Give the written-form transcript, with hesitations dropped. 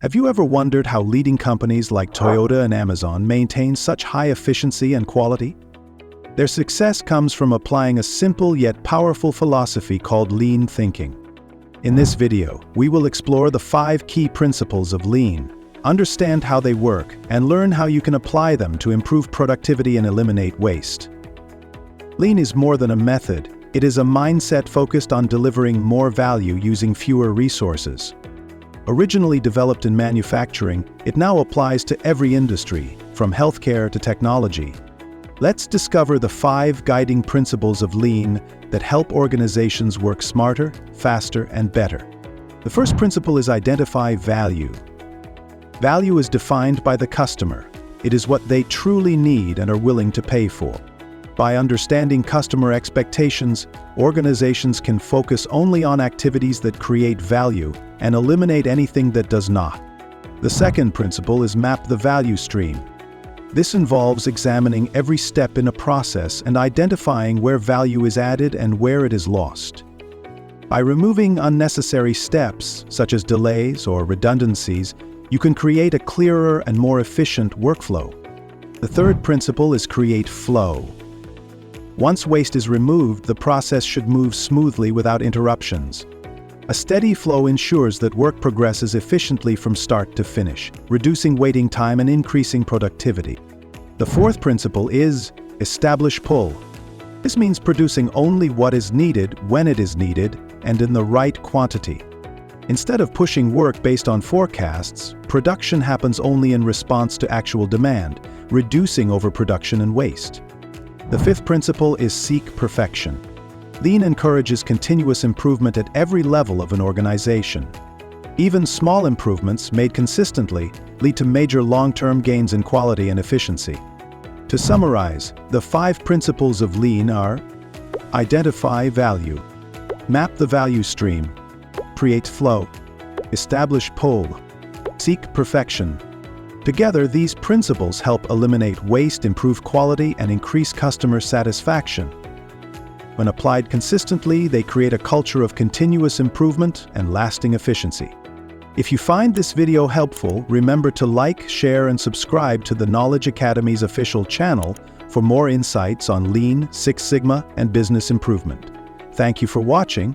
Have you ever wondered how leading companies like Toyota and Amazon maintain such high efficiency and quality? Their success comes from applying a simple yet powerful philosophy called lean thinking. In this video, we will explore the 5 key principles of lean, understand how they work, and learn how you can apply them to improve productivity and eliminate waste. Lean is more than a method, it is a mindset focused on delivering more value using fewer resources. Originally developed in manufacturing, it now applies to every industry, from healthcare to technology. Let's discover the 5 guiding principles of lean that help organizations work smarter, faster, and better. The first principle is identify value. Value is defined by the customer. It is what they truly need and are willing to pay for. By understanding customer expectations, organizations can focus only on activities that create value and eliminate anything that does not. The second principle is map the value stream. This involves examining every step in a process and identifying where value is added and where it is lost. By removing unnecessary steps, such as delays or redundancies, you can create a clearer and more efficient workflow. The third principle is create flow. Once waste is removed, the process should move smoothly without interruptions. A steady flow ensures that work progresses efficiently from start to finish, reducing waiting time and increasing productivity. The fourth principle is establish pull. This means producing only what is needed when it is needed and in the right quantity. Instead of pushing work based on forecasts, production happens only in response to actual demand, reducing overproduction and waste. The fifth principle is seek perfection. Lean encourages continuous improvement at every level of an organization. Even small improvements made consistently lead to major long-term gains in quality and efficiency. To summarize, the 5 principles of lean are: identify value, map the value stream, create flow, establish pull, seek perfection. Together, these principles help eliminate waste, improve quality, and increase customer satisfaction. When applied consistently, they create a culture of continuous improvement and lasting efficiency. If you find this video helpful, remember to like, share, and subscribe to the Knowledge Academy's official channel for more insights on Lean, Six Sigma, and business improvement. Thank you for watching,